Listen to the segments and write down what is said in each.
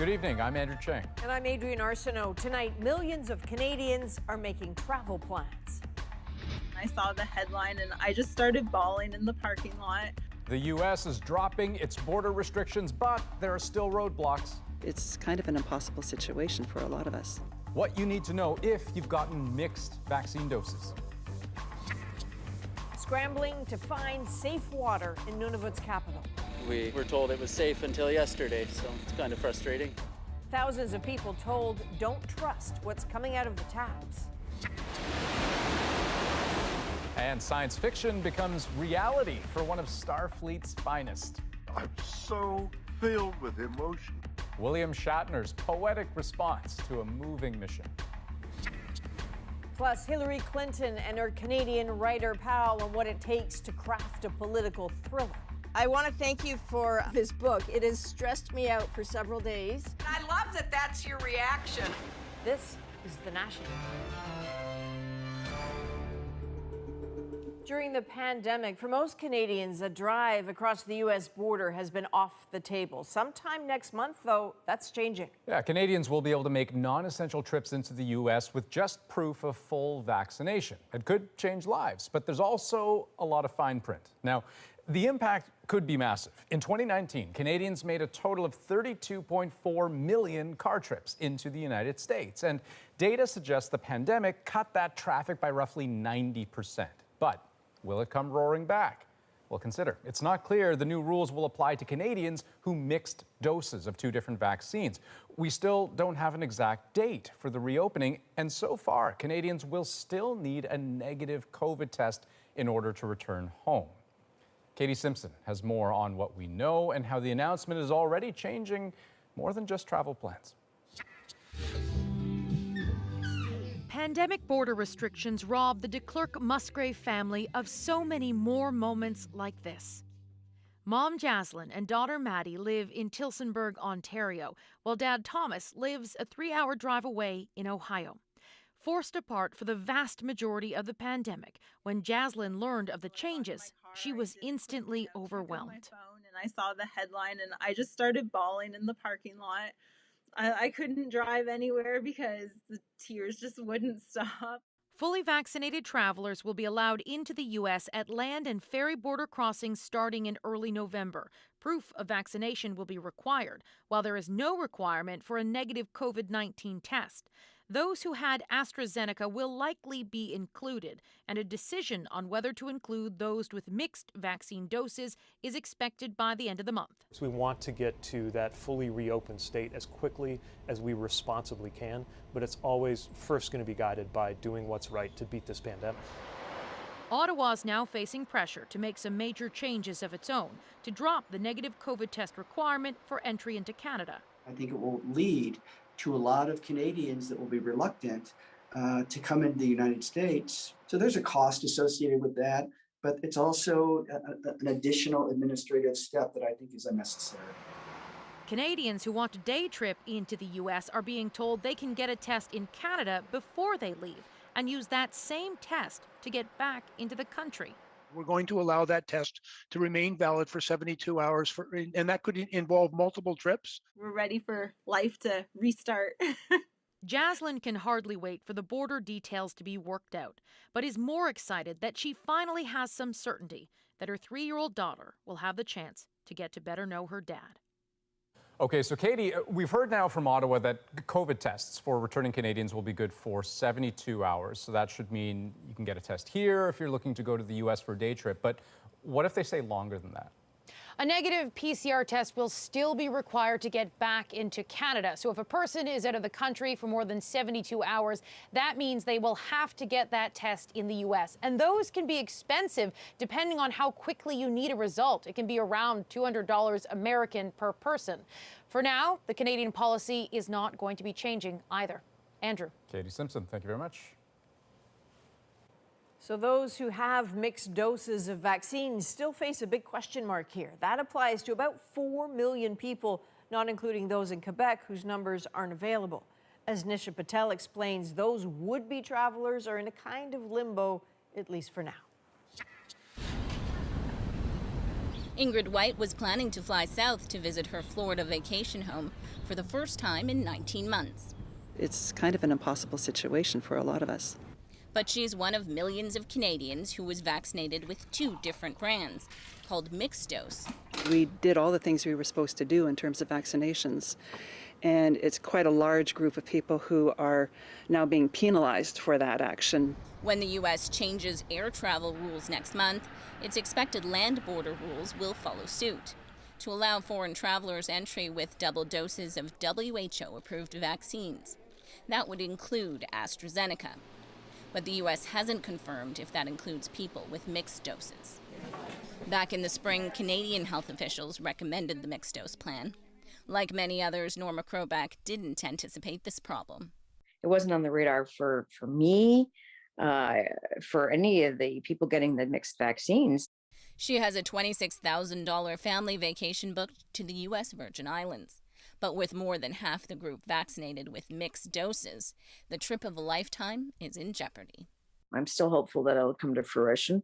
Good evening, I'm Andrew Chang. And I'm Adrienne Arsenault. Tonight, millions of Canadians are making travel plans. I saw the headline and I just started bawling in the parking lot. The U.S. is dropping its border restrictions, but there are still roadblocks. It's kind of an impossible situation for a lot of us. What you need to know if you've gotten mixed vaccine doses. Scrambling to find safe water in Nunavut's capital. We were told it was safe until yesterday, so it's kind of frustrating. Thousands of people told don't trust what's coming out of the taps. And science fiction becomes reality for one of Starfleet's finest. I'm so filled with emotion. William Shatner's poetic response to a moving mission. Plus, Hillary Clinton and her Canadian writer pal on what it takes to craft a political thriller. I want to thank you for this book. It has stressed me out for several days. I love that that's your reaction. This is The National. During the pandemic, for most Canadians, a drive across the U.S. border has been off the table. Sometime next month, though, that's changing. Yeah, Canadians will be able to make non-essential trips into the U.S. with just proof of full vaccination. It could change lives, but there's also a lot of fine print. Now, the impact could be massive. In 2019, Canadians made a total of 32.4 million car trips into the United States, and data suggests the pandemic cut that traffic by roughly 90%. But will it come roaring back? Well, consider. It's not clear the new rules will apply to Canadians who mixed doses of two different vaccines. We still don't have an exact date for the reopening, and so far, Canadians will still need a negative COVID test in order to return home. Katie Simpson has more on what we know and how the announcement is already changing more than just travel plans. Pandemic border restrictions robbed the de Klerk-Musgrave family of so many more moments like this. Mom Jaslyn and daughter Maddie live in Tillsonburg, Ontario, while Dad Thomas lives a 3-hour drive away in Ohio. Forced apart for the vast majority of the pandemic, when Jaslyn learned of the changes, she was instantly overwhelmed. And I saw the headline and I just started bawling in the parking lot. I couldn't drive anywhere because the tears just wouldn't stop. Fully vaccinated travelers will be allowed into the U.S. at land and ferry border crossings starting in early November. Proof of vaccination will be required, while there is no requirement for a negative COVID-19 test. Those who had AstraZeneca will likely be included, and a decision on whether to include those with mixed vaccine doses is expected by the end of the month. So we want to get to that fully reopened state as quickly as we responsibly can, but it's always first going to be guided by doing what's right to beat this pandemic. Ottawa is now facing pressure to make some major changes of its own to drop the negative COVID test requirement for entry into Canada. I think it will lead to a lot of Canadians that will be reluctant to come into the United States. So there's a cost associated with that, but it's also an additional administrative step that I think is unnecessary. Canadians who want to day trip into the U.S. are being told they can get a test in Canada before they leave and use that same test to get back into the country. We're going to allow that test to remain valid for 72 hours, and that could involve multiple trips. We're ready for life to restart. Jaslyn can hardly wait for the border details to be worked out, but is more excited that she finally has some certainty that her 3-year-old daughter will have the chance to get to better know her dad. Okay, so Katie, we've heard now from Ottawa that COVID tests for returning Canadians will be good for 72 hours. So that should mean you can get a test here if you're looking to go to the U.S. for a day trip. But what if they say longer than that? A negative PCR test will still be required to get back into Canada. So if a person is out of the country for more than 72 hours, that means they will have to get that test in the U.S. And those can be expensive depending on how quickly you need a result. It can be around $200 American per person. For now, the Canadian policy is not going to be changing either. Andrew. Katie Simpson, thank you very much. So those who have mixed doses of vaccines still face a big question mark here. That applies to about 4 million people, not including those in Quebec whose numbers aren't available. As Nisha Patel explains, those would-be travelers are in a kind of limbo, at least for now. Ingrid White was planning to fly south to visit her Florida vacation home. For for the first time in 19 months. It's kind of an impossible situation for a lot of us. But she's one of millions of Canadians who was vaccinated with 2 different brands, called mixed dose. We did all the things we were supposed to do in terms of vaccinations. And it's quite a large group of people who are now being penalized for that action. When the U.S. changes air travel rules next month, it's expected land border rules will follow suit to allow foreign travelers entry with double doses of WHO-approved vaccines. That would include AstraZeneca. But the U.S. hasn't confirmed if that includes people with mixed doses. Back in the spring, Canadian health officials recommended the mixed dose plan. Like many others, Norma Kroback didn't anticipate this problem. It wasn't on the radar for me, for any of the people getting the mixed vaccines. She has a $26,000 family vacation booked to the U.S. Virgin Islands. But with more than half the group vaccinated with mixed doses, the trip of a lifetime is in jeopardy. I'm still hopeful that it'll come to fruition.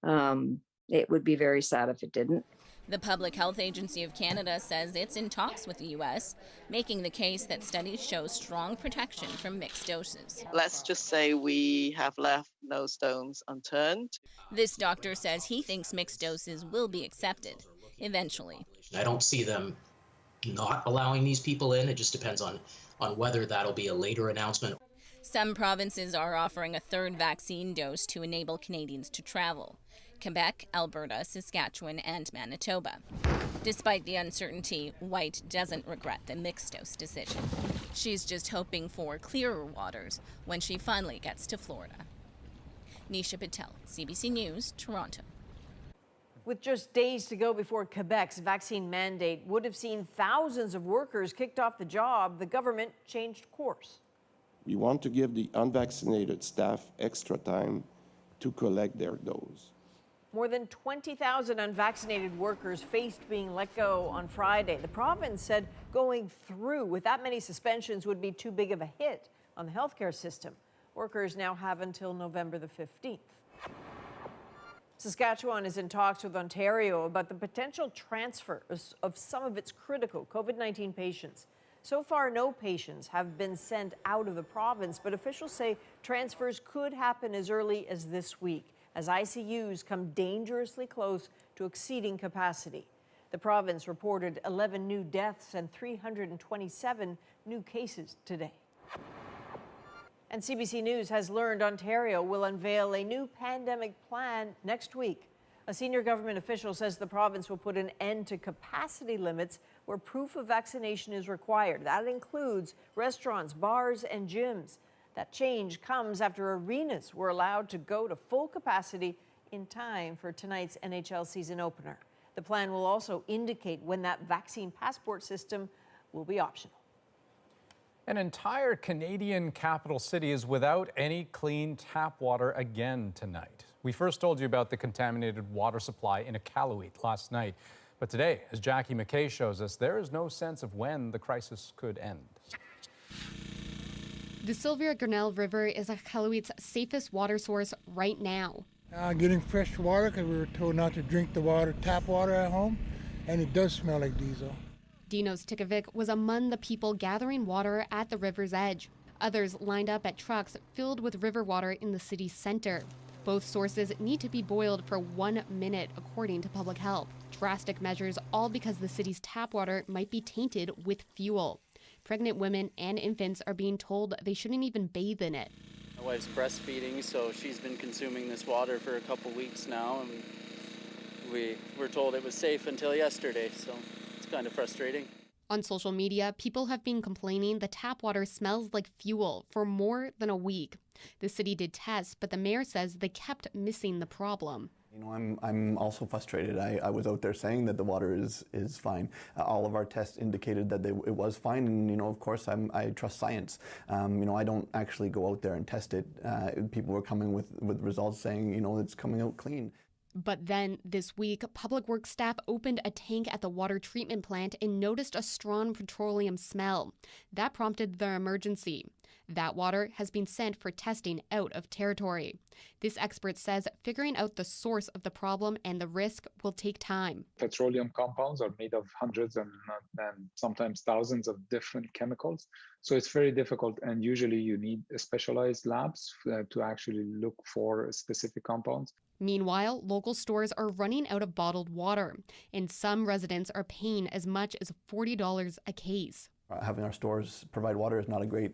It would be very sad if it didn't. The Public Health Agency of Canada says it's in talks with the U.S., making the case that studies show strong protection from mixed doses. Let's just say we have left no stones unturned. This doctor says he thinks mixed doses will be accepted, eventually. I don't see them not allowing these people in. It just depends on whether that'll be a later announcement. Some provinces are offering a 3rd vaccine dose to enable Canadians to travel. Quebec, Alberta, Saskatchewan, and Manitoba. Despite the uncertainty, White doesn't regret the mixed dose decision. She's just hoping for clearer waters when she finally gets to Florida. Nisha Patel, CBC News, Toronto. With just days to go before Quebec's vaccine mandate would have seen thousands of workers kicked off the job, the government changed course. We want to give the unvaccinated staff extra time to collect their dose. More than 20,000 unvaccinated workers faced being let go on Friday. The province said going through with that many suspensions would be too big of a hit on the healthcare system. Workers now have until November the 15th. Saskatchewan is in talks with Ontario about the potential transfer of some of its critical COVID-19 patients. So far, no patients have been sent out of the province, but officials say transfers could happen as early as this week, as ICUs come dangerously close to exceeding capacity. The province reported 11 new deaths and 327 new cases today. And CBC News has learned Ontario will unveil a new pandemic plan next week. A senior government official says the province will put an end to capacity limits where proof of vaccination is required. That includes restaurants, bars, and gyms. That change comes after arenas were allowed to go to full capacity in time for tonight's NHL season opener. The plan will also indicate when that vaccine passport system will be optional. An entire Canadian capital city is without any clean tap water again tonight. We first told you about the contaminated water supply in Iqaluit last night. But today, as Jackie McKay shows us, there is no sense of when the crisis could end. The Sylvia Grinnell River is Iqaluit's safest water source right now. Getting fresh water because we were told not to drink the water, tap water at home, and it does smell like diesel. Dinos Tikovic was among the people gathering water at the river's edge. Others lined up at trucks filled with river water in the city's center. Both sources need to be boiled for 1 minute, according to public health. Drastic measures, all because the city's tap water might be tainted with fuel. Pregnant women and infants are being told they shouldn't even bathe in it. My wife's breastfeeding, so she's been consuming this water for a couple weeks now, and we were told it was safe until yesterday, so it's kind of frustrating. On social media, people have been complaining the tap water smells like fuel for more than a week. The city did tests, but the mayor says they kept missing the problem. You know, I'm also frustrated. I was out there saying that the water is fine. All of our tests indicated that it was fine, and you know, of course, I trust science. You know, I don't actually go out there and test it. People were coming with results saying, you know, it's coming out clean. But then this week, public works staff opened a tank at the water treatment plant and noticed a strong petroleum smell. That prompted their emergency. That water has been sent for testing out of territory. This expert says figuring out the source of the problem and the risk will take time. Petroleum compounds are made of hundreds and sometimes thousands of different chemicals. So it's very difficult, and usually you need specialized labs to actually look for specific compounds. Meanwhile, local stores are running out of bottled water, and some residents are paying as much as $40 a case. Having our stores provide water is not a great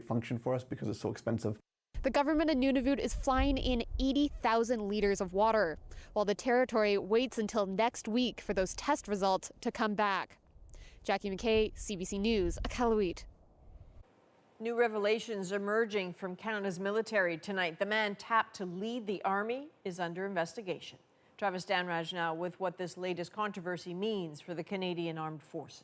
function for us because it's so expensive. The government in Nunavut is flying in 80,000 liters of water, while the territory waits until next week for those test results to come back. Jackie McKay, CBC News, Iqaluit. New revelations emerging from Canada's military tonight. The man tapped to lead the army is under investigation. Travis Danraj now with what this latest controversy means for the Canadian Armed Forces.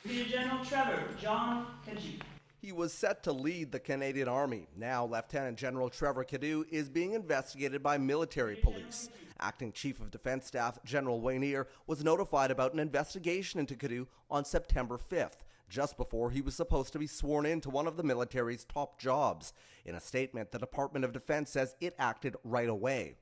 Brigadier General Trevor John Kajik. He was set to lead the Canadian Army. Now, Lieutenant General Trevor Cadieux is being investigated by military police. Acting Chief of Defense Staff General Wayneer was notified about an investigation into Cadieux on September 5th. Just before he was supposed to be sworn into one of the military's top jobs. In a statement, the Department of Defense says it acted right away.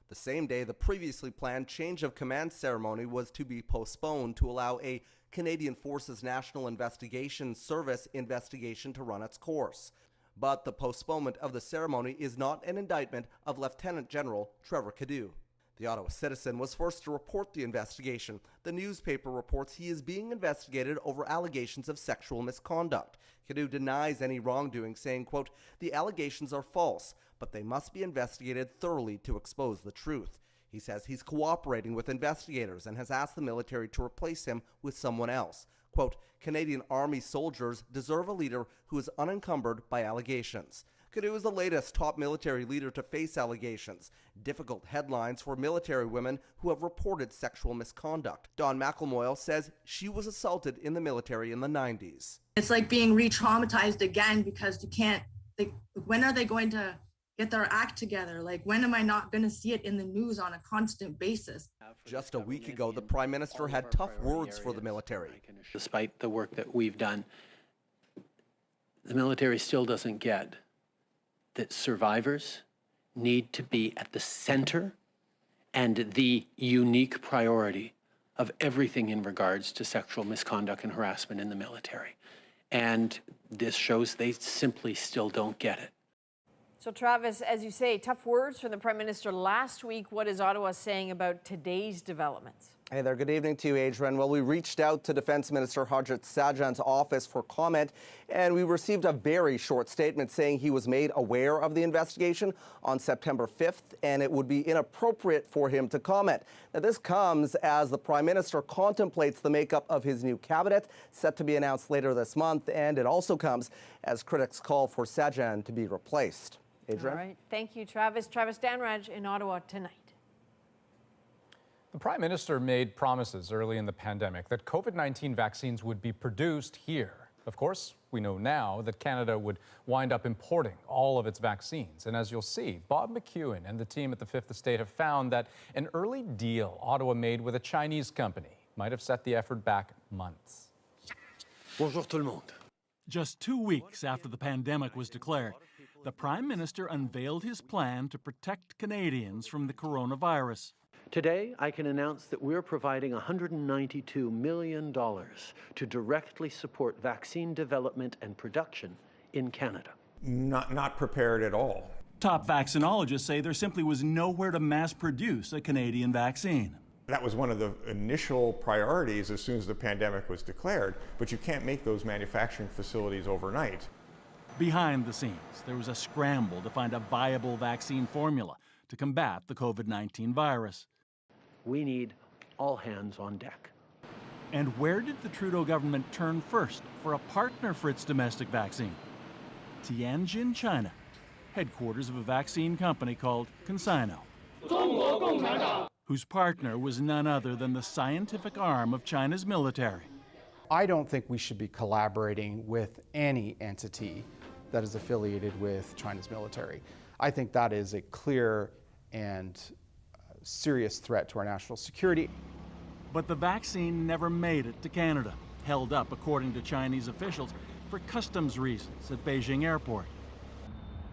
The same day, the previously planned change of command ceremony was to be postponed to allow a Canadian Forces National Investigation Service investigation to run its course. But the postponement of the ceremony is not an indictment of Lieutenant General Trevor Cadieux. The Ottawa Citizen was first to report the investigation. The newspaper reports he is being investigated over allegations of sexual misconduct. Cadieux denies any wrongdoing, saying, quote, "The allegations are false, but they must be investigated thoroughly to expose the truth." He says he's cooperating with investigators and has asked the military to replace him with someone else. Quote, "Canadian Army soldiers deserve a leader who is unencumbered by allegations." Cadieux is the latest top military leader to face allegations. Difficult headlines for military women who have reported sexual misconduct. Dawn McElmoyle says she was assaulted in the military in the 90s. It's like being re-traumatized again because you can't, when are they going to get their act together? Like, when am I not going to see it in the news on a constant basis? Just a week ago, the Prime Minister had tough words for the military. Despite the work that we've done, the military still doesn't get that survivors need to be at the center and the unique priority of everything in regards to sexual misconduct and harassment in the military. And this shows they simply still don't get it. So Travis, as you say, tough words from the Prime Minister last week. What is Ottawa saying about today's developments? Hey there, good evening to you, Adrienne. Well, we reached out to Defense Minister Harjit Sajjan's office for comment, and we received a very short statement saying he was made aware of the investigation on September 5th, and it would be inappropriate for him to comment. Now, this comes as the Prime Minister contemplates the makeup of his new cabinet, set to be announced later this month, and it also comes as critics call for Sajjan to be replaced. Adrienne? All right, thank you, Travis. Travis Danraj in Ottawa tonight. The Prime Minister made promises early in the pandemic that COVID-19 vaccines would be produced here. Of course, we know now that Canada would wind up importing all of its vaccines. And as you'll see, Bob McEwen and the team at the Fifth Estate have found that an early deal Ottawa made with a Chinese company might have set the effort back months. Bonjour tout le monde. Just 2 weeks after the pandemic was declared, the Prime Minister unveiled his plan to protect Canadians from the coronavirus. Today, I can announce that we're providing $192 million to directly support vaccine development and production in Canada. Not prepared at all. Top vaccinologists say there simply was nowhere to mass produce a Canadian vaccine. That was one of the initial priorities as soon as the pandemic was declared, but you can't make those manufacturing facilities overnight. Behind the scenes, there was a scramble to find a viable vaccine formula to combat the COVID-19 virus. We need all hands on deck. And where did the Trudeau government turn first for a partner for its domestic vaccine? Tianjin, China, headquarters of a vaccine company called CanSino, whose partner was none other than the scientific arm of China's military. I don't think we should be collaborating with any entity that is affiliated with China's military. I think that is a clear and serious threat to our national security. But the vaccine never made it to Canada, held up, according to Chinese officials, for customs reasons at Beijing Airport.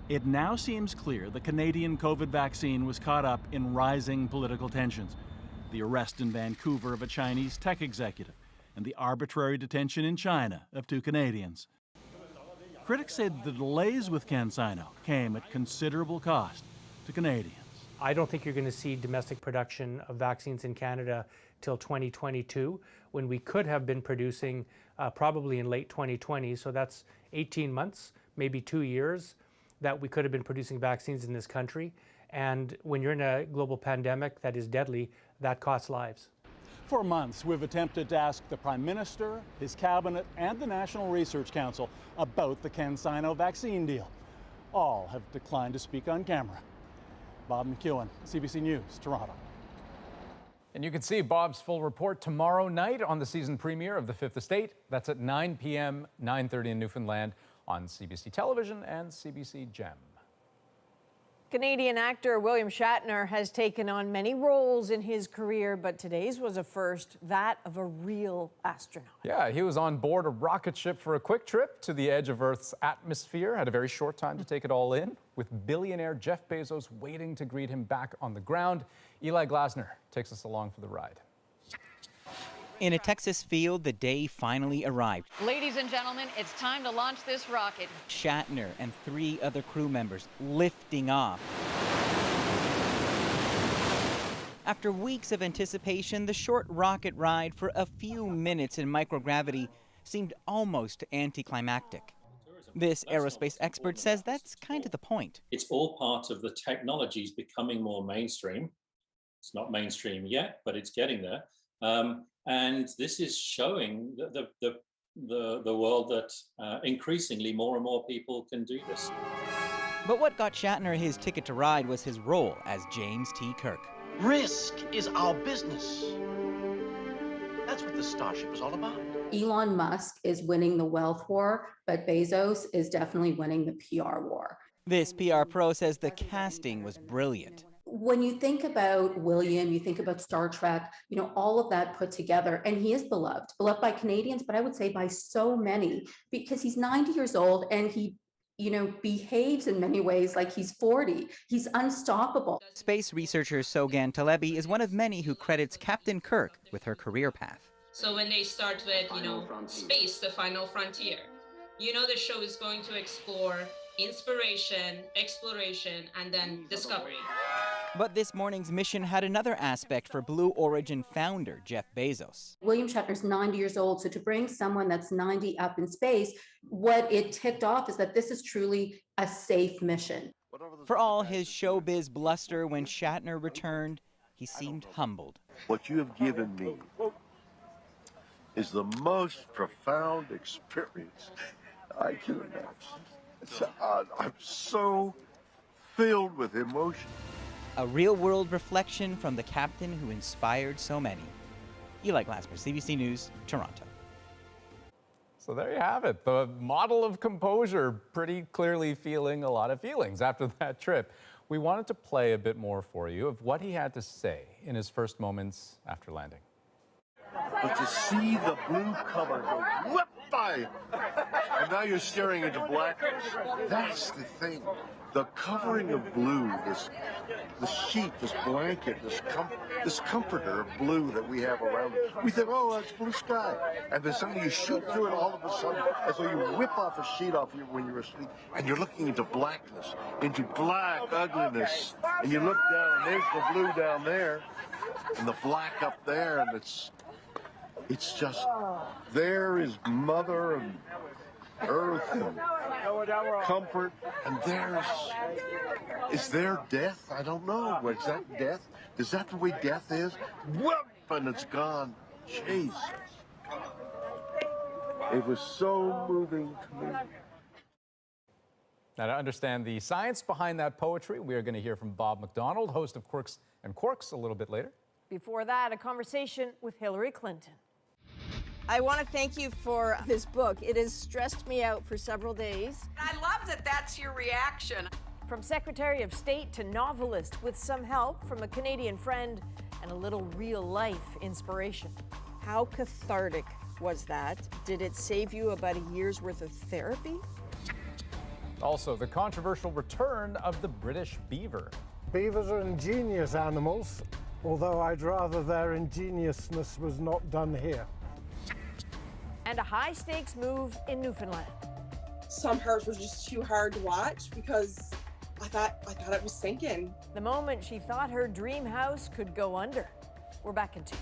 It now seems clear the Canadian COVID vaccine was caught up in rising political tensions. The arrest in Vancouver of a Chinese tech executive and the arbitrary detention in China of 2 Canadians. Critics said the delays with CanSino came at considerable cost to Canadians. I don't think you're going to see domestic production of vaccines in Canada till 2022, when we could have been producing probably in late 2020. So that's 18 months, maybe 2 years, that we could have been producing vaccines in this country. And when you're in a global pandemic that is deadly, that costs lives. For months, we've attempted to ask the Prime Minister, his cabinet, and the National Research Council about the CanSino vaccine deal. All have declined to speak on camera. Bob McEwen, CBC News, Toronto. And you can see Bob's full report tomorrow night on the season premiere of The Fifth Estate. That's at 9 p.m., 9:30 in Newfoundland on CBC Television and CBC Gem. Canadian actor William Shatner has taken on many roles in his career, but today's was a first, that of a real astronaut. Yeah, he was on board a rocket ship for a quick trip to the edge of Earth's atmosphere, had a very short time to take it all in, with billionaire Jeff Bezos waiting to greet him back on the ground. Eli Glasner takes us along for the ride. In a Texas field, the day finally arrived. Ladies and gentlemen, it's time to launch this rocket. Shatner and 3 other crew members lifting off. After weeks of anticipation, the short rocket ride for a few minutes in microgravity seemed almost anticlimactic. This aerospace expert says that's kind of the point. It's all part of the technologies becoming more mainstream. It's not mainstream yet, but it's getting there. And this is showing the world that increasingly more and more people can do this. But what got Shatner his ticket to ride was his role as James T. Kirk. Risk is our business. That's what the Starship is all about. Elon Musk is winning the wealth war, but Bezos is definitely winning the PR war. This PR pro says the casting was brilliant. When you think about William, you think about Star Trek, you know, all of that put together, and he is beloved by Canadians, but I would say by so many, because he's 90 years old and he, you know, behaves in many ways like he's 40. He's unstoppable. Space researcher Sogan Talebi is one of many who credits Captain Kirk with her career path. So when they start with, you know, space, the final frontier, you know, the show is going to explore inspiration, exploration, and then discovery. But this morning's mission had another aspect for Blue Origin founder Jeff Bezos. William Shatner's 90 years old, so to bring someone that's 90 up in space, what it ticked off is that this is truly a safe mission. For all his showbiz bluster, when Shatner returned, he seemed humbled. What you have given me is the most profound experience I can imagine. I'm so filled with emotion. A real-world reflection from the captain who inspired so many. Eli Glasner, CBC News, Toronto. So there you have it, the model of composure, pretty clearly feeling a lot of feelings after that trip. We wanted to play a bit more for you of what he had to say in his first moments after landing. But to see the blue cover go whip by, and now you're staring into blackness, that's the thing. The covering of blue, this sheet, this blanket, this comforter of blue that we have around it. We think, oh, that's blue sky. And then suddenly you shoot through it all of a sudden, as though you whip off a sheet off you when you're asleep, and you're looking into blackness, into black ugliness. And you look down, and there's the blue down there, and the black up there, and it's just, there is Mother and Earth and comfort, and is there death? I don't know. Is that death? Is that the way death is? Whoop, and it's gone. Jesus. It was so moving to me. Now, to understand the science behind that poetry, we are going to hear from Bob McDonald, host of Quirks and Quarks, a little bit later. Before that, a conversation with Hillary Clinton. I want to thank you for this book. It has stressed me out for several days. I love that that's your reaction. From Secretary of State to novelist, with some help from a Canadian friend and a little real-life inspiration. How cathartic was that? Did it save you about a year's worth of therapy? Also, the controversial return of the British beaver. Beavers are ingenious animals, although I'd rather their ingeniousness was not done here. And a high-stakes move in Newfoundland. Some parts were just too hard to watch because I thought it was sinking. The moment she thought her dream house could go under. We're back in 2.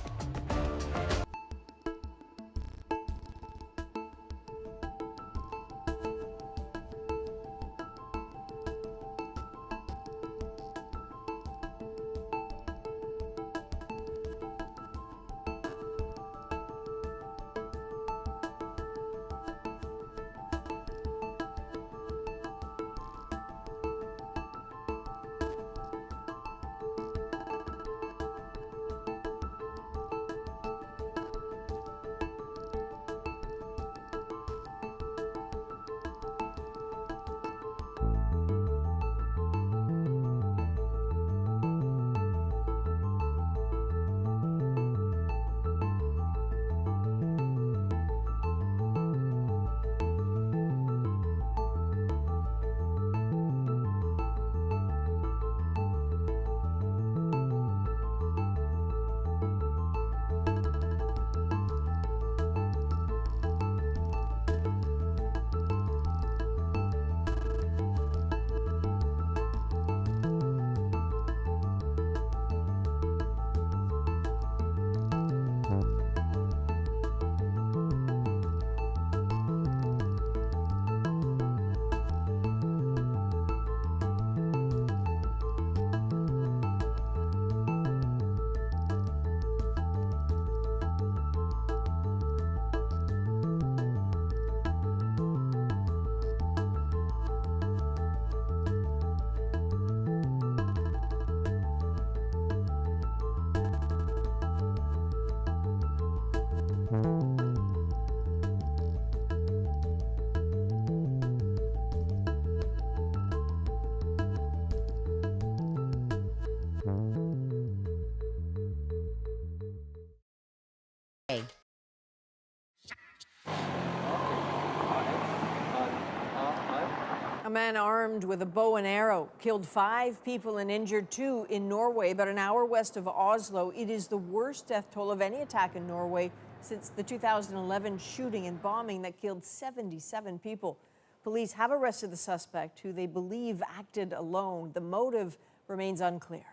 A man armed with a bow and arrow killed 5 people and injured 2 in Norway, about an hour west of Oslo. It is the worst death toll of any attack in Norway since the 2011 shooting and bombing that killed 77 people. Police have arrested the suspect, who they believe acted alone. The motive remains unclear.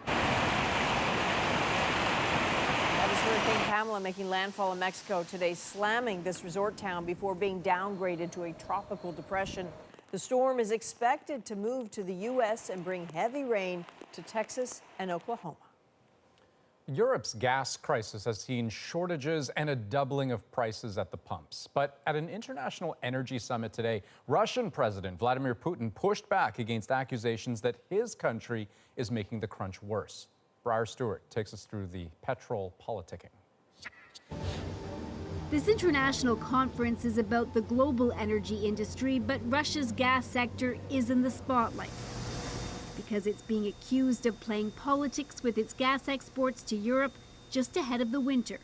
That is Hurricane Pamela making landfall in Mexico today, slamming this resort town before being downgraded to a tropical depression. The storm is expected to move to the U.S. and bring heavy rain to Texas and Oklahoma. Europe's gas crisis has seen shortages and a doubling of prices at the pumps. But at an international energy summit today, Russian President Vladimir Putin pushed back against accusations that his country is making the crunch worse. Briar Stewart takes us through the petrol politicking. This international conference is about the global energy industry, but Russia's gas sector is in the spotlight because it's being accused of playing politics with its gas exports to Europe just ahead of the winter.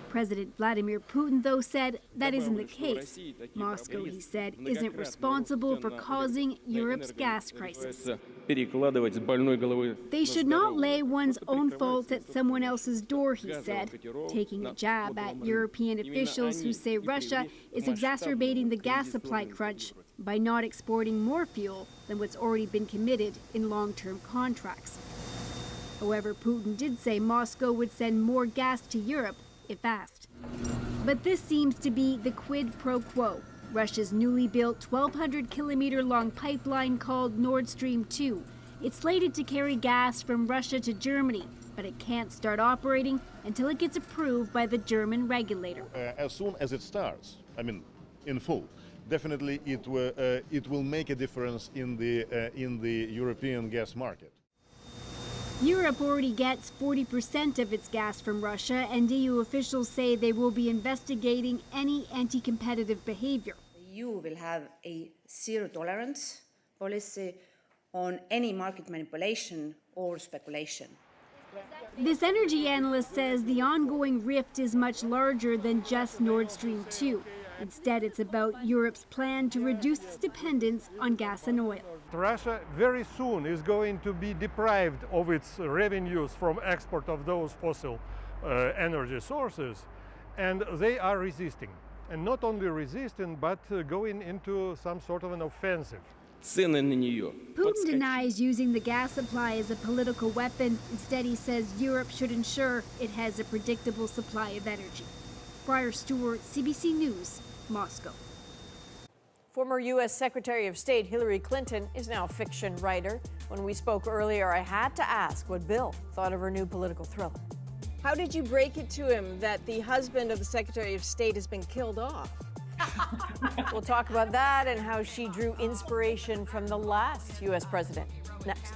President Vladimir Putin, though, said that isn't the case. Moscow, he said, isn't responsible for causing Europe's gas crisis. They should not lay one's own fault at someone else's door, he said, taking a jab at European officials who say Russia is exacerbating the gas supply crunch by not exporting more fuel than what's already been committed in long-term contracts. However, Putin did say Moscow would send more gas to Europe if asked. But this seems to be the quid pro quo. Russia's newly built 1,200-kilometer-long pipeline called Nord Stream 2. It's slated to carry gas from Russia to Germany, but it can't start operating until it gets approved by the German regulator. As soon as it starts, I mean, in full, definitely it will make a difference in the European gas market. Europe already gets 40% of its gas from Russia, and EU officials say they will be investigating any anti-competitive behavior. The EU will have a zero-tolerance policy on any market manipulation or speculation. This energy analyst says the ongoing rift is much larger than just Nord Stream 2. Instead, it's about Europe's plan to reduce its dependence on gas and oil. Russia very soon is going to be deprived of its revenues from export of those fossil energy sources, and they are resisting. And not only resisting, but going into some sort of an offensive. Putin denies using the gas supply as a political weapon. Instead, he says Europe should ensure it has a predictable supply of energy. Briar Stewart, CBC News, Moscow. Former U.S. Secretary of State Hillary Clinton is now a fiction writer. When we spoke earlier, I had to ask what Bill thought of her new political thriller. How did you break it to him that the husband of the Secretary of State has been killed off? We'll talk about that and how she drew inspiration from the last U.S. president. Next.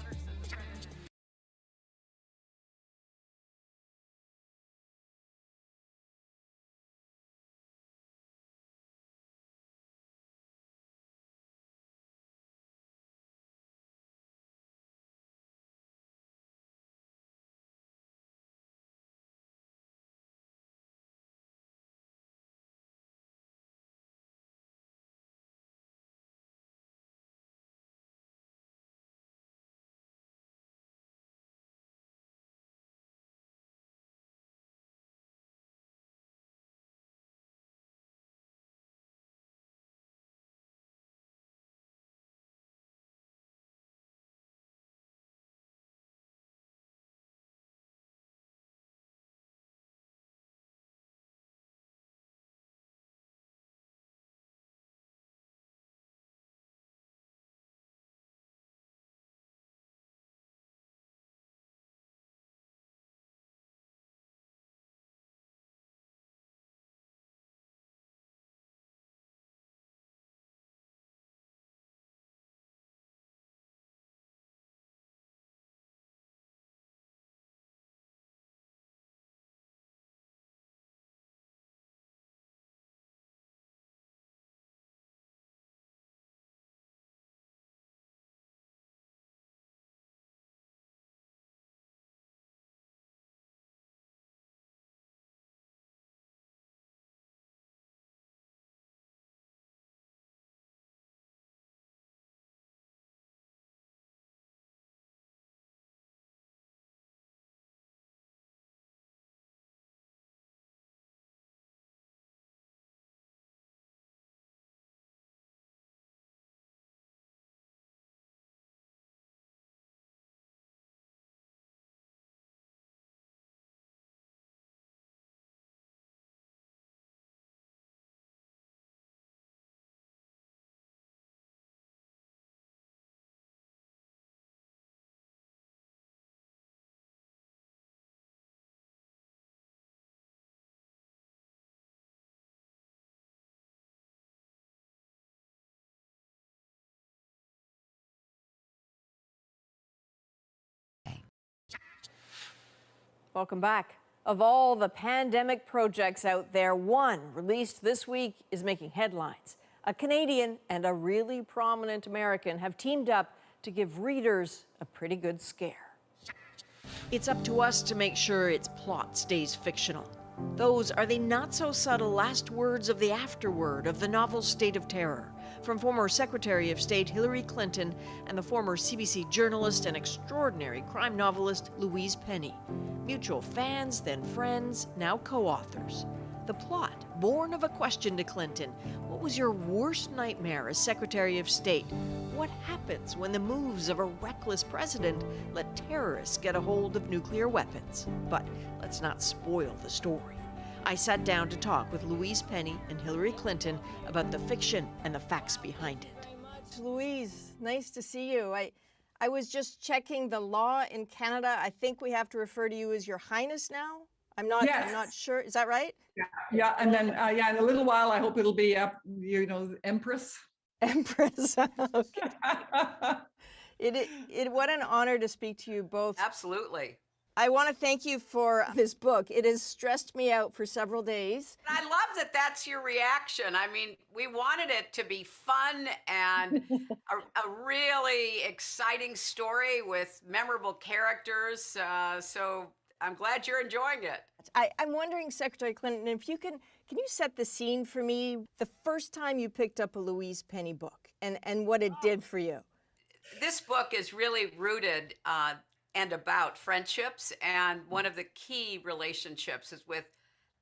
Welcome back. Of all the pandemic projects out there, one released this week is making headlines. A Canadian and a really prominent American have teamed up to give readers a pretty good scare. It's up to us to make sure its plot stays fictional. Those are the not-so-subtle last words of the afterword of the novel State of Terror, from former Secretary of State Hillary Clinton and the former CBC journalist and extraordinary crime novelist Louise Penny. Mutual fans, then friends, now co-authors. The plot, born of a question to Clinton: what was your worst nightmare as Secretary of State? What happens when the moves of a reckless president let terrorists get a hold of nuclear weapons? But let's not spoil the story. I sat down to talk with Louise Penny and Hillary Clinton about the fiction and the facts behind it. Louise, nice to see you. I was just checking the law in Canada. I think we have to refer to you as Your Highness now. I'm not sure. Is that right? Yeah. And then in a little while, I hope it'll be Empress. Empress. Okay. What an honor to speak to you both. Absolutely. I want to thank you for this book. It has stressed me out for several days. I love that that's your reaction. I mean, we wanted it to be fun and a really exciting story with memorable characters. So I'm glad you're enjoying it. I'm wondering, Secretary Clinton, if you can you set the scene for me? The first time you picked up a Louise Penny book and what it did for you. This book is really rooted and about friendships, and one of the key relationships is with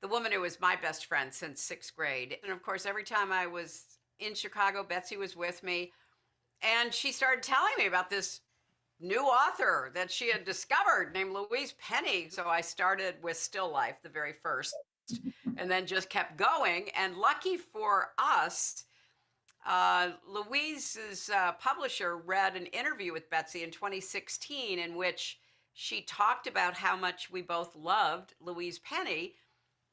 the woman who was my best friend since 6th grade. And of course, every time I was in Chicago, Betsy was with me, and she started telling me about this new author that she had discovered named Louise Penny. So I started with Still Life, the very first, and then just kept going. And lucky for us, Louise's publisher read an interview with Betsy in 2016 in which she talked about how much we both loved Louise Penny.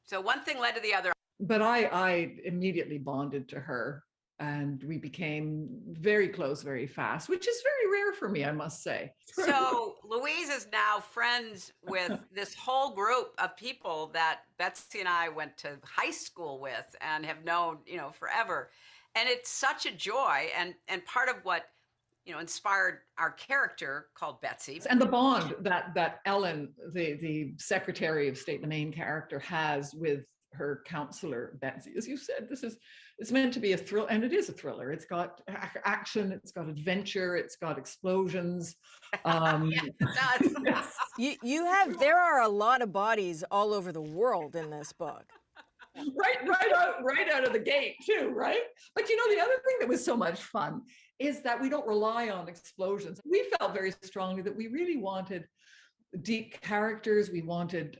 So one thing led to the other. But I immediately bonded to her, and we became very close very fast, which is very rare for me, I must say. So Louise is now friends with this whole group of people that Betsy and I went to high school with and have known, forever. And it's such a joy, and part of what, inspired our character called Betsy. And the bond that Ellen, the Secretary of State, the main character, has with her counselor, Betsy. As you said, it's meant to be a thrill, and it is a thriller. It's got action, it's got adventure, it's got explosions. Yes, it does. There are a lot of bodies all over the world in this book. Right out of the gate too, right? But the other thing that was so much fun is that we don't rely on explosions. We felt very strongly that we really wanted deep characters. We wanted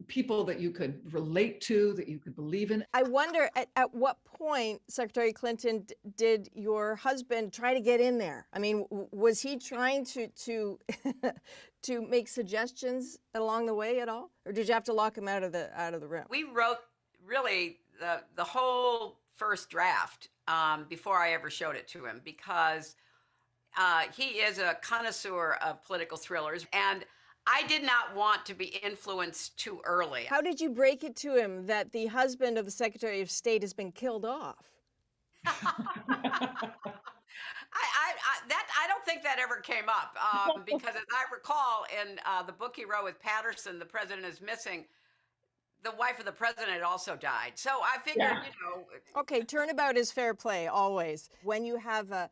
people that you could relate to, that you could believe in. I wonder at what point, Secretary Clinton, did your husband try to get in there? I mean, was he trying to to make suggestions along the way at all, or did you have to lock him out of the room? We wrote really the whole first draft before I ever showed it to him, because he is a connoisseur of political thrillers, and I did not want to be influenced too early. How did you break it to him that the husband of the Secretary of State has been killed off? I don't think that ever came up, because as I recall in the book he wrote with Patterson, The President is Missing, the wife of the president had also died. So I figured, Okay, turnabout is fair play, always. When you have a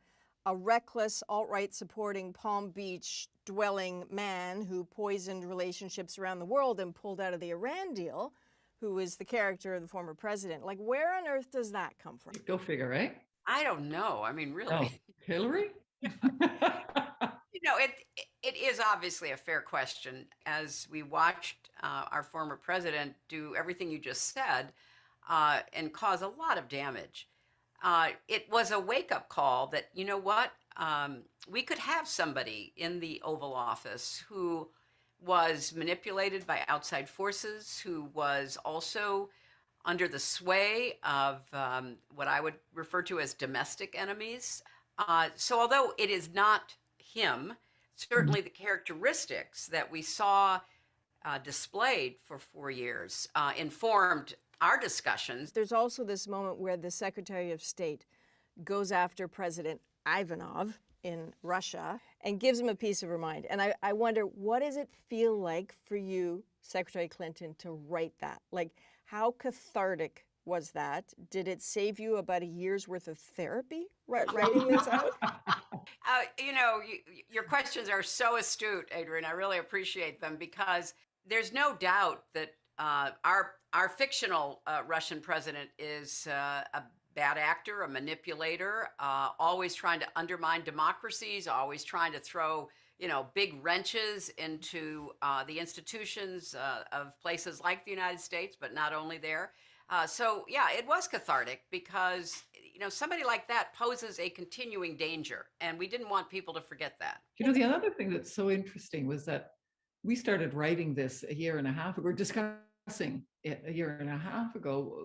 reckless, alt-right supporting Palm Beach dwelling man who poisoned relationships around the world and pulled out of the Iran deal, who is the character of the former president, like, where on earth does that come from? Go figure, right? I don't know. I mean, really. Oh, Hillary? It is obviously a fair question. As we watched our former president do everything you just said and cause a lot of damage, it was a wake-up call that, we could have somebody in the Oval Office who was manipulated by outside forces, who was also under the sway of what I would refer to as domestic enemies. So although it is not him, certainly the characteristics that we saw displayed for 4 years informed our discussions. There's also this moment where the Secretary of State goes after President Ivanov in Russia and gives him a piece of her mind. And I wonder, what does it feel like for you, Secretary Clinton, to write that? Like, how cathartic was that? Did it save you about a year's worth of therapy writing this out? Your questions are so astute, Adrienne. I really appreciate them, because there's no doubt that our fictional Russian president is a bad actor, a manipulator, always trying to undermine democracies, always trying to throw, big wrenches into the institutions of places like the United States, but not only there. So yeah, it was cathartic, because, somebody like that poses a continuing danger, and we didn't want people to forget that. The other thing that's so interesting was that we started writing this a year and a half ago, discussing it a year and a half ago,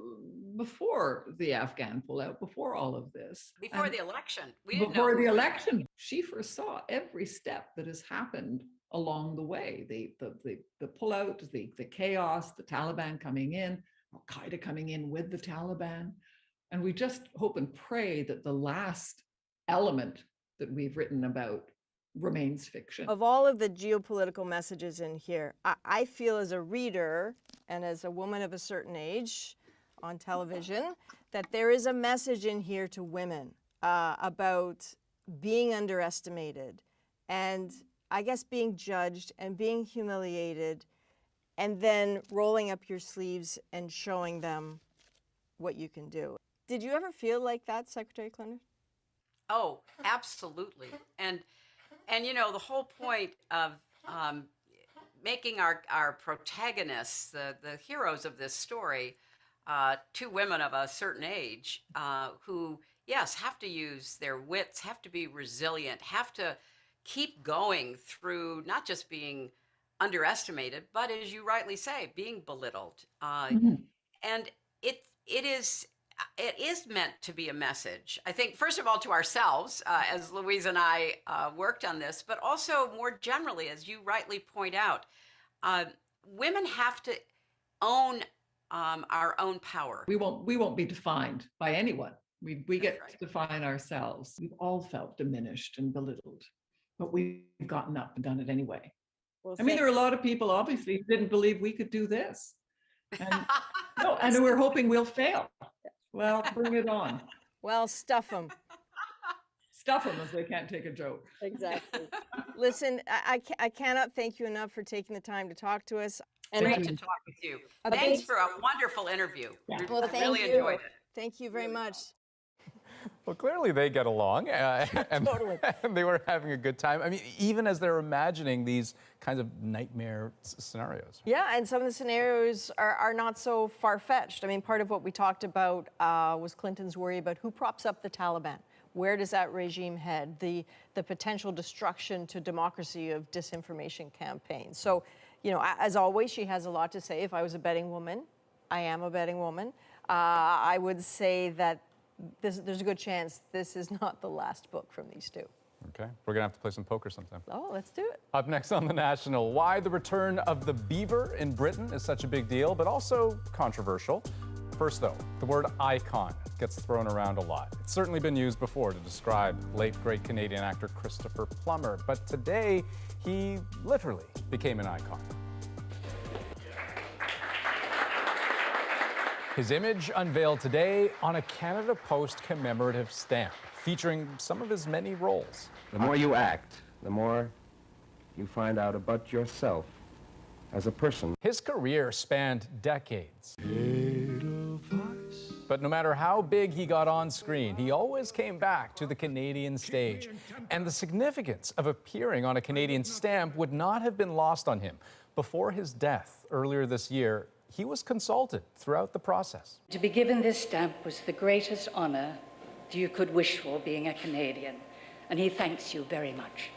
before the Afghan pullout, before all of this. Before the election. Before the election. She foresaw every step that has happened along the way. The pullout, the chaos, the Taliban coming in, Al-Qaeda coming in with the Taliban. And we just hope and pray that the last element that we've written about remains fiction. Of all of the geopolitical messages in here, I feel as a reader and as a woman of a certain age on television that there is a message in here to women about being underestimated and I guess being judged and being humiliated and then rolling up your sleeves and showing them what you can do. Did you ever feel like that, Secretary Clinton? Oh, absolutely. And you know, the whole point of making our protagonists, the heroes of this story, two women of a certain age who, yes, have to use their wits, have to be resilient, have to keep going through not just being underestimated, but as you rightly say, being belittled. And it is meant to be a message, I think, first of all, to ourselves, as Louise and I worked on this, but also more generally, as you rightly point out, women have to own our own power. We won't be defined by anyone. We get to define ourselves. We've all felt diminished and belittled, but we've gotten up and done it anyway. Well, I mean, there are a lot of people, obviously, who didn't believe we could do this. And, no, and we're hoping we'll fail. Well, bring it on. Well, stuff them. Stuff them if they can't take a joke. Exactly. Listen, I cannot thank you enough for taking the time to talk to us. And great to talk with you. Thanks for a wonderful interview. Well, I really enjoyed it. Thank you very much. Well, clearly they get along, and, Totally. and they were having a good time. I mean, even as they're imagining these kinds of nightmare scenarios. Yeah, and some of the scenarios are not so far-fetched. I mean, part of what we talked about was Clinton's worry about who props up the Taliban. Where does that regime head? The potential destruction to democracy of disinformation campaigns. So, you know, as always, she has a lot to say. If I was a betting woman, I am a betting woman, I would say that there's a good chance this is not the last book from these two. Okay, we're gonna have to play some poker sometime. Oh, let's do it. Up next on The National, why the return of the beaver in Britain is such a big deal, but also controversial. First though, the word icon gets thrown around a lot. It's certainly been used before to describe late great Canadian actor Christopher Plummer, but today he literally became an icon. His image unveiled today on a Canada Post commemorative stamp, featuring some of his many roles. The more you act, the more you find out about yourself as a person. His career spanned decades. But no matter how big he got on screen, he always came back to the Canadian stage. And the significance of appearing on a Canadian stamp would not have been lost on him. Before his death earlier this year, he was consulted throughout the process. To be given this stamp was the greatest honor you could wish for, being a Canadian, and he thanks you very much.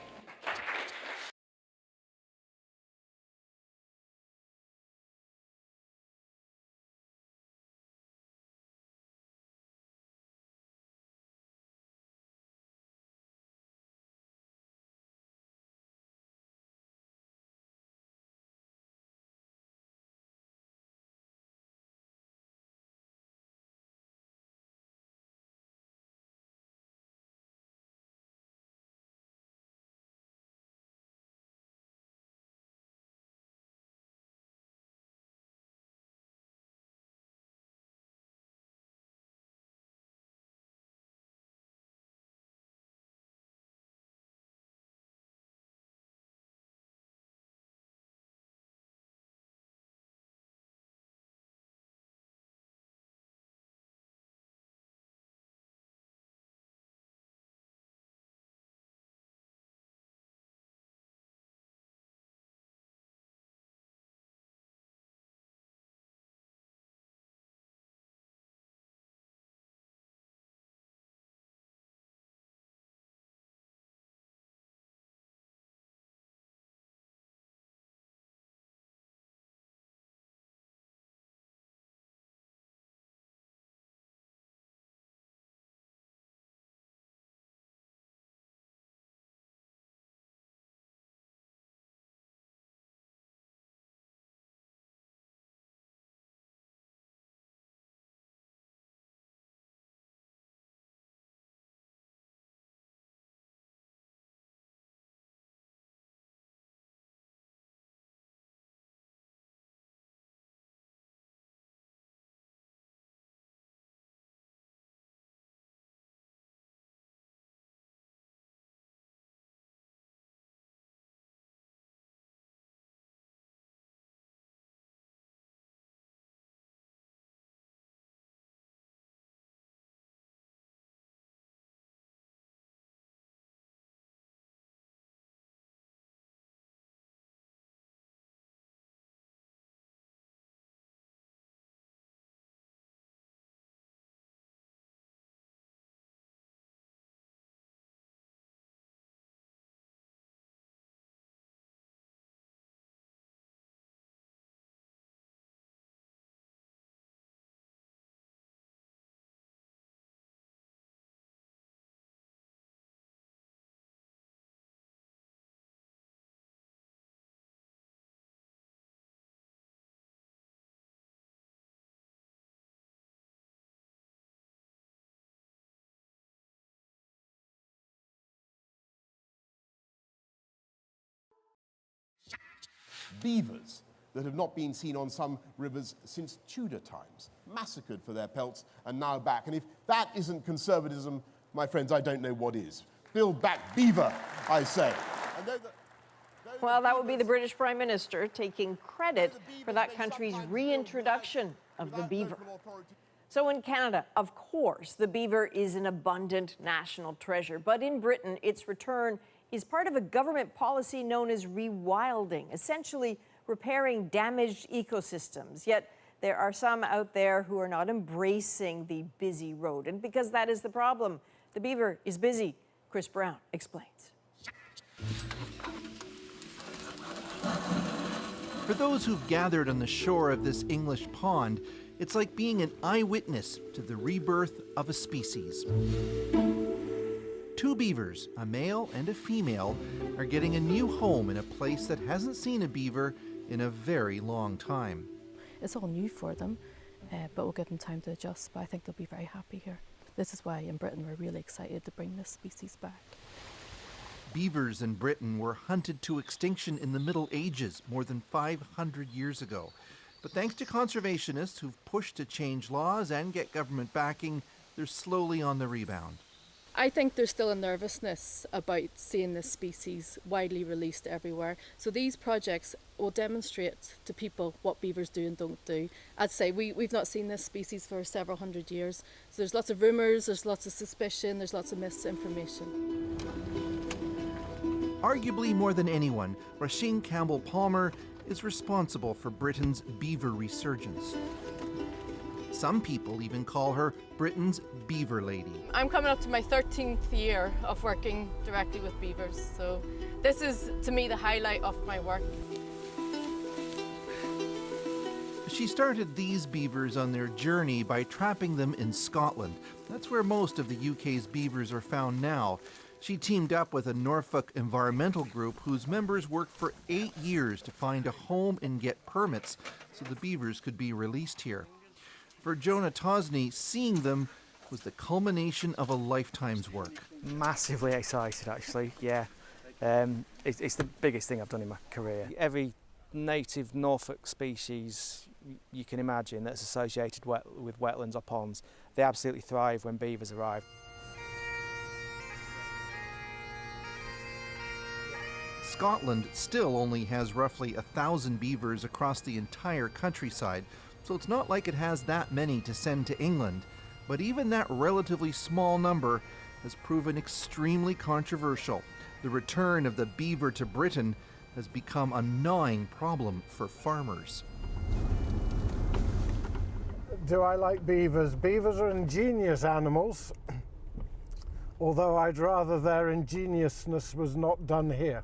Beavers that have not been seen on some rivers since Tudor times, massacred for their pelts and now back. And if that isn't conservatism, my friends, I don't know what is. Build back beaver, I say. Well, that would be the British Prime Minister taking credit for that country's reintroduction of the beaver. So in Canada, of course, the beaver is an abundant national treasure. But in Britain, its return is part of a government policy known as rewilding, essentially repairing damaged ecosystems. Yet there are some out there who are not embracing the busy rodent because that is the problem. The beaver is busy. Chris Brown explains. For those who've gathered on the shore of this English pond, it's like being an eyewitness to the rebirth of a species. Two beavers, a male and a female, are getting a new home in a place that hasn't seen a beaver in a very long time. It's all new for them, but we'll give them time to adjust, but I think they'll be very happy here. This is why in Britain we're really excited to bring this species back. Beavers in Britain were hunted to extinction in the Middle Ages, more than 500 years ago. But thanks to conservationists who've pushed to change laws and get government backing, they're slowly on the rebound. I think there's still a nervousness about seeing this species widely released everywhere. So these projects will demonstrate to people what beavers do and don't do. I'd say we've not seen this species for several hundred years. So there's lots of rumours, there's lots of suspicion, there's lots of misinformation. Arguably more than anyone, Roisin Campbell-Palmer is responsible for Britain's beaver resurgence. Some people even call her Britain's beaver lady. I'm coming up to my 13th year of working directly with beavers, so this is, to me, the highlight of my work. She started these beavers on their journey by trapping them in Scotland. That's where most of the UK's beavers are found now. She teamed up with a Norfolk environmental group whose members worked for 8 years to find a home and get permits so the beavers could be released here. For Jonah Tosney, seeing them was the culmination of a lifetime's work. Massively excited, actually, yeah. It's the biggest thing I've done in my career. Every native Norfolk species you can imagine that's associated with wetlands or ponds, they absolutely thrive when beavers arrive. Scotland still only has roughly 1,000 beavers across the entire countryside, so it's not like it has that many to send to England. But even that relatively small number has proven extremely controversial. The return of the beaver to Britain has become a gnawing problem for farmers. Do I like beavers? Beavers are ingenious animals, although I'd rather their ingeniousness was not done here.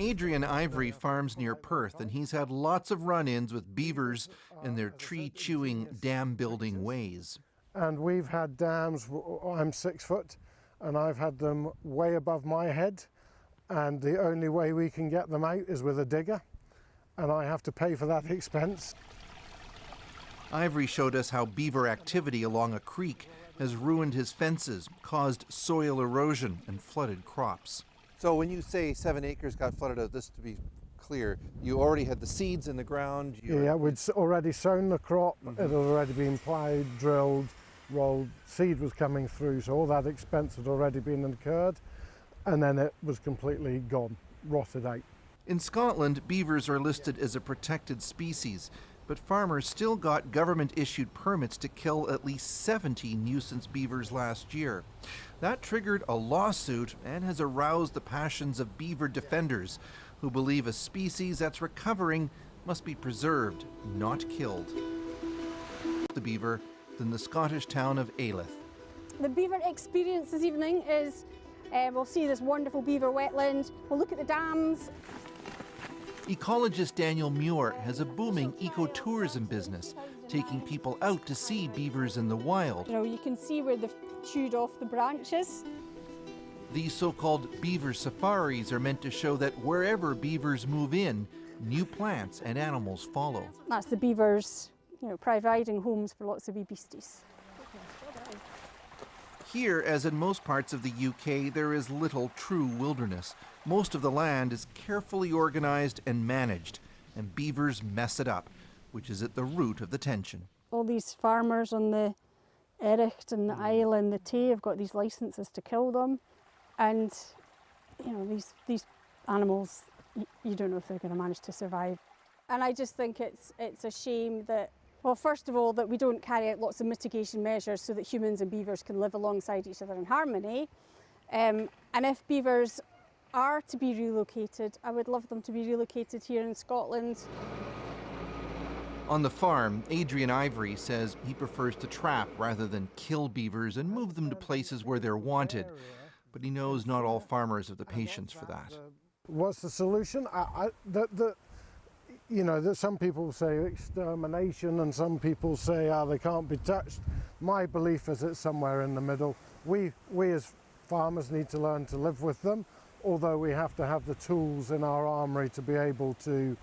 Adrienne Ivory farms near Perth, and he's had lots of run-ins with beavers and their tree-chewing, dam-building ways. And we've had dams, I'm 6 foot, and I've had them way above my head, and the only way we can get them out is with a digger, and I have to pay for that expense. Ivory showed us how beaver activity along a creek has ruined his fences, caused soil erosion, and flooded crops. So when you say 7 acres got flooded out, just to be clear, you already had the seeds in the ground? Yeah, we'd already sown the crop, it had already been ploughed, drilled, rolled, seed was coming through, so all that expense had already been incurred, and then it was completely gone, rotted out. In Scotland, beavers are listed as a protected species, but farmers still got government-issued permits to kill at least 70 nuisance beavers last year. That triggered a lawsuit and has aroused the passions of beaver defenders, who believe a species that's recovering must be preserved, not killed. The beaver than the Scottish town of Alyth. The beaver experience this evening is we'll see this wonderful beaver wetland, we'll look at the dams. Ecologist Daniel Muir has a booming ecotourism business, taking people out to see beavers in the wild. You know, you can see where they've chewed off the branches. These so-called beaver safaris are meant to show that wherever beavers move in, new plants and animals follow. That's the beavers, you know, providing homes for lots of wee beasties. Here, as in most parts of the UK, there is little true wilderness. Most of the land is carefully organized and managed, and beavers mess it up, which is at the root of the tension. All these farmers on the Ericht and the Isle and the Tay have got these licenses to kill them, and you know, these animals, you don't know if they're going to manage to survive. And I just think it's a shame that, well, first of all, that we don't carry out lots of mitigation measures so that humans and beavers can live alongside each other in harmony. And if beavers are to be relocated, I would love them to be relocated here in Scotland. On the farm, Adrienne Ivory says he prefers to trap rather than kill beavers and move them to places where they're wanted. But he knows not all farmers have the patience for that. What's the solution? You know, that some people say extermination and some people say, they can't be touched. My belief is it's somewhere in the middle. We as farmers need to learn to live with them, although we have to have the tools in our armoury to be able to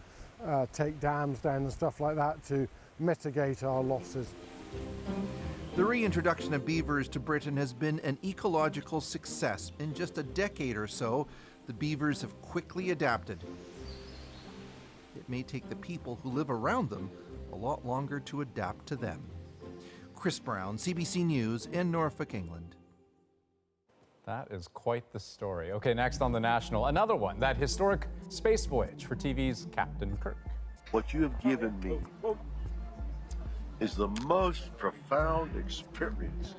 take dams down and stuff like that to mitigate our losses. The reintroduction of beavers to Britain has been an ecological success. In just a decade or so, the beavers have quickly adapted. It may take the people who live around them a lot longer to adapt to them. Chris Brown, CBC News in Norfolk, England. That is quite the story. Okay, next on The National, another one, that historic space voyage for TV's Captain Kirk. What you have given me is the most profound experience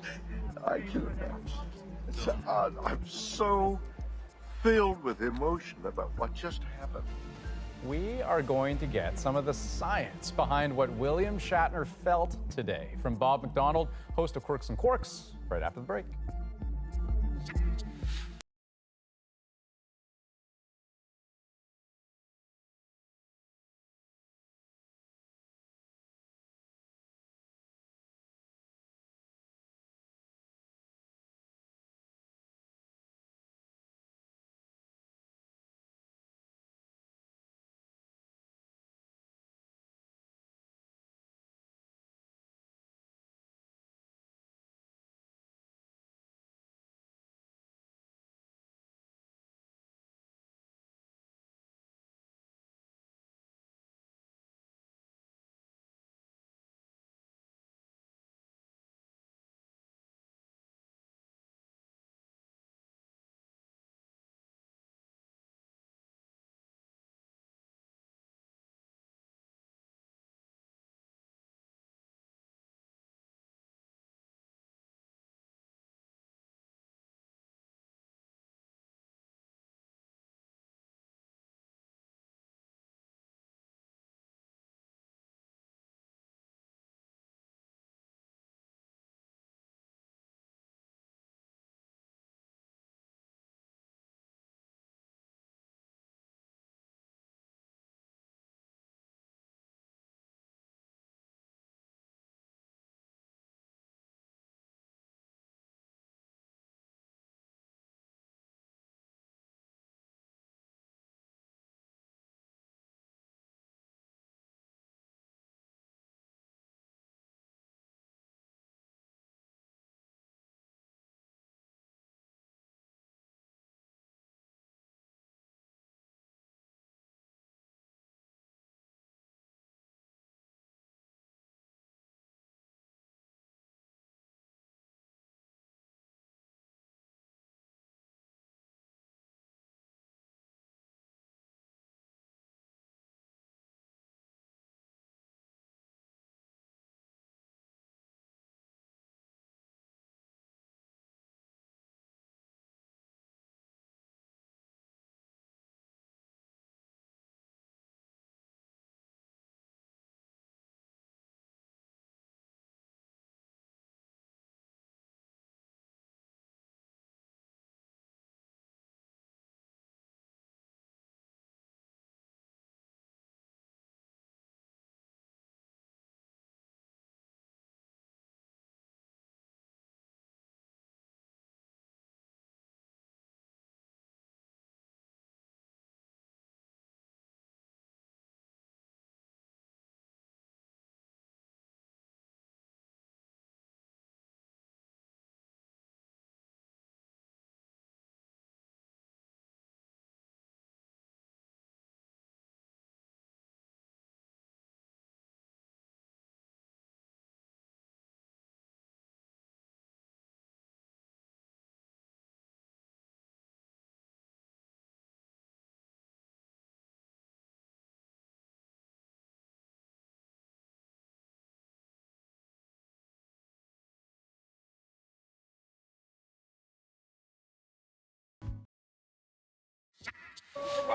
I can imagine. I'm so filled with emotion about what just happened. We are going to get some of the science behind what William Shatner felt today from Bob McDonald, host of Quirks and Quarks, right after the break.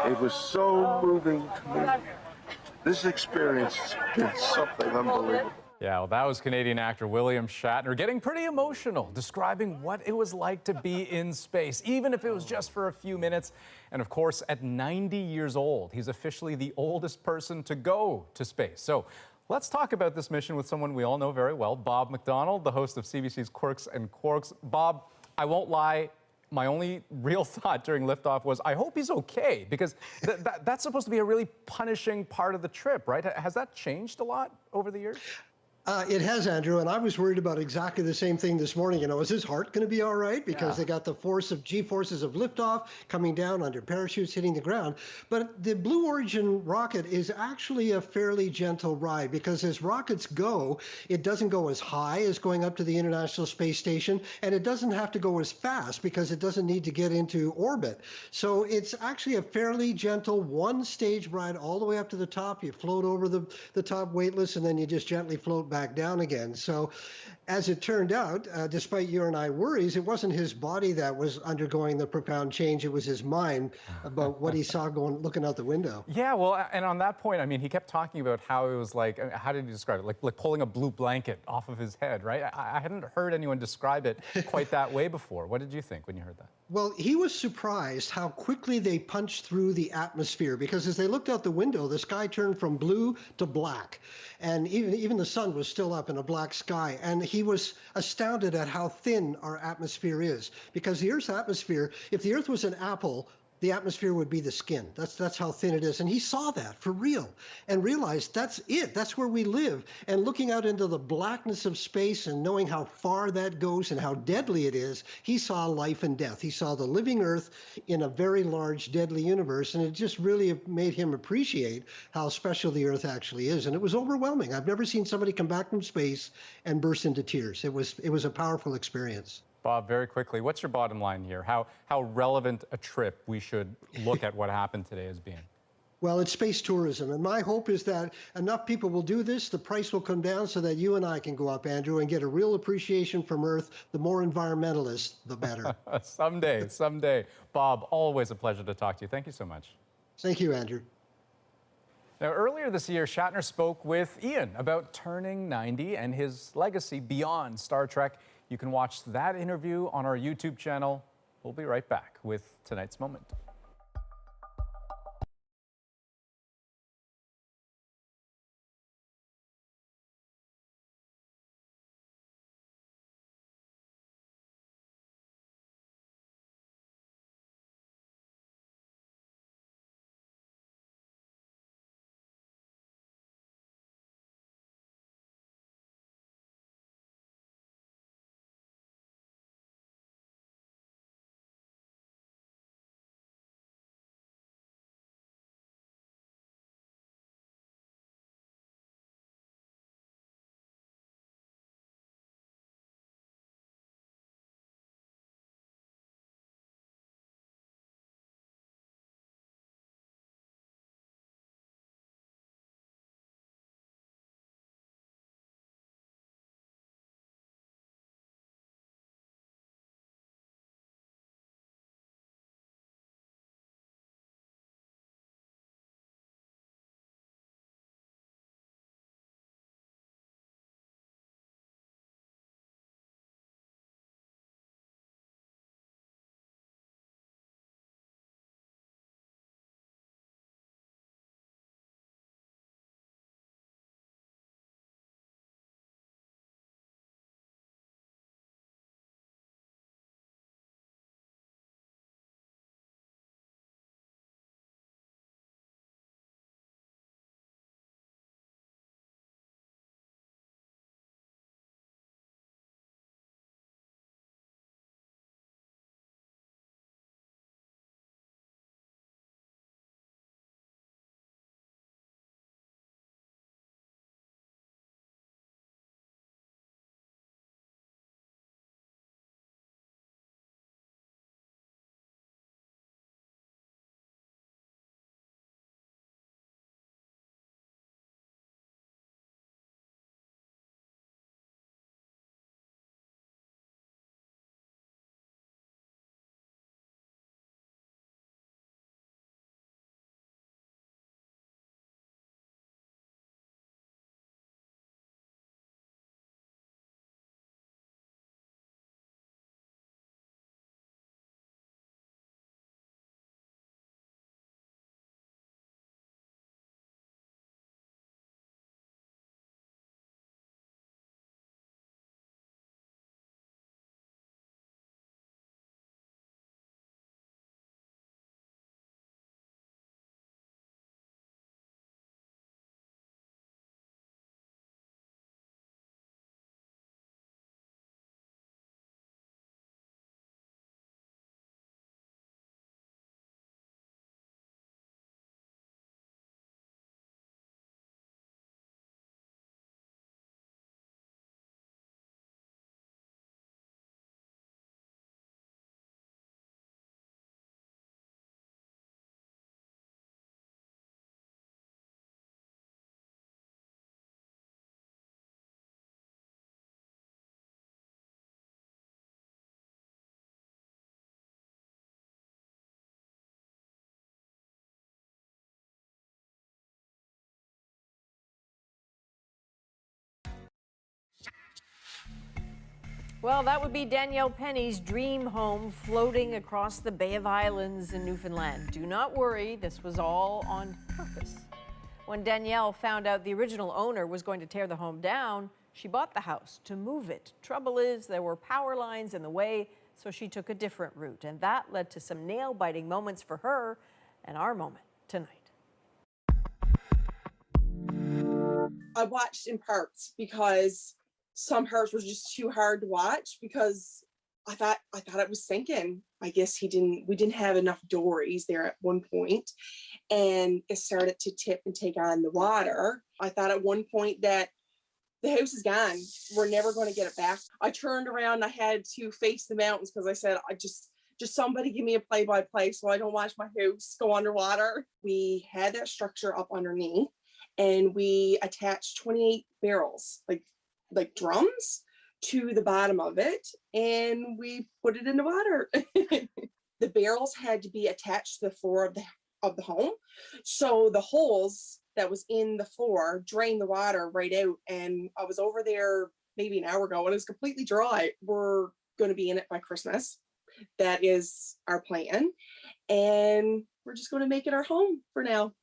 It was so moving to me. This experience has been something unbelievable. Yeah, well, that was Canadian actor William Shatner getting pretty emotional, describing what it was like to be in space, even if it was just for a few minutes. And of course, at 90 years old, he's officially the oldest person to go to space. So let's talk about this mission with someone we all know very well, Bob McDonald, the host of CBC's Quirks and Quarks. Bob, I won't lie, my only real thought during liftoff was, I hope he's okay, because that's supposed to be a really punishing part of the trip, right? Has that changed a lot over the years? It has, Andrew, and I was worried about exactly the same thing this morning. You know, is his heart going to be all right? Because they got the G-forces of liftoff coming down under parachutes hitting the ground. But the Blue Origin rocket is actually a fairly gentle ride, because as rockets go, it doesn't go as high as going up to the International Space Station, and it doesn't have to go as fast because it doesn't need to get into orbit. So it's actually a fairly gentle one-stage ride all the way up to the top. You float over the top weightless, and then you just gently float back down again. So as it turned out, despite you and I worries, it wasn't his body that was undergoing the profound change. It was his mind about what he saw looking out the window. Yeah, well, and on that point, I mean, he kept talking about how it was like, how did he describe it? Like pulling a blue blanket off of his head, right? I hadn't heard anyone describe it quite that way before. What did you think when you heard that? Well, he was surprised how quickly they punched through the atmosphere, because as they looked out the window, the sky turned from blue to black. And even the sun was still up in a black sky. And he was astounded at how thin our atmosphere is. Because the Earth's atmosphere, if the Earth was an apple, the atmosphere would be the skin. That's how thin it is. And he saw that for real and realized that's it. That's where we live. And looking out into the blackness of space and knowing how far that goes and how deadly it is, he saw life and death. He saw the living Earth in a very large, deadly universe. And it just really made him appreciate how special the Earth actually is. And it was overwhelming. I've never seen somebody come back from space and burst into tears. It was a powerful experience. Bob, very quickly, what's your bottom line here? How relevant a trip we should look at what happened today as being? Well, it's space tourism, and my hope is that enough people will do this, the price will come down so that you and I can go up, Andrew, and get a real appreciation from Earth. The more environmentalists, the better. Someday. Bob, always a pleasure to talk to you. Thank you so much. Thank you, Andrew. Now, earlier this year, Shatner spoke with Ian about turning 90 and his legacy beyond Star Trek. You can watch that interview on our YouTube channel. We'll be right back with tonight's moment. Well, that would be Danielle Penny's dream home floating across the Bay of Islands in Newfoundland. Do not worry, this was all on purpose. When Danielle found out the original owner was going to tear the home down, she bought the house to move it. Trouble is, there were power lines in the way, so she took a different route, and that led to some nail-biting moments for her and our moment tonight. I watched in parts because some parts were just too hard to watch because I thought it was sinking. I guess we didn't have enough dories there at one point, and it started to tip and take on the water. I thought at one point that the house is gone. We're never going to get it back. I turned around and I had to face the mountains because I said, I just somebody give me a play-by-play so I don't watch my house go underwater. We had that structure up underneath, and we attached 28 barrels, like drums, to the bottom of it, and we put it in the water. The barrels had to be attached to the floor of the home, so the holes that was in the floor drained the water right out. And I was over there maybe an hour ago, and it was completely dry. We're going to be in it by Christmas. That is our plan, and we're just going to make it our home for now.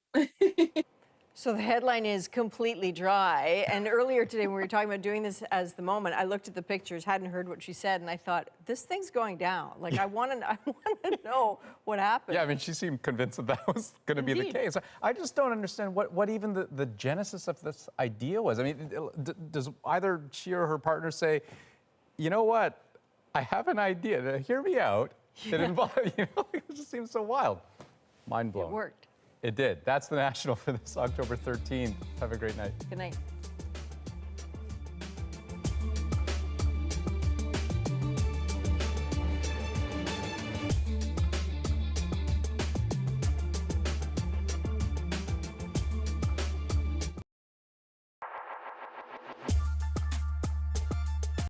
So the headline is completely dry. And earlier today, when we were talking about doing this as the moment, I looked at the pictures, hadn't heard what she said, and I thought, this thing's going down. Like, I want to know what happened. Yeah, I mean, she seemed convinced that was going to be the case. I just don't understand what even the genesis of this idea was. I mean, does either she or her partner say, you know what, I have an idea, hear me out. It involves, it just seems so wild. Mind blown. It worked. It did. That's the National for this October 13th. Have a great night. Good night.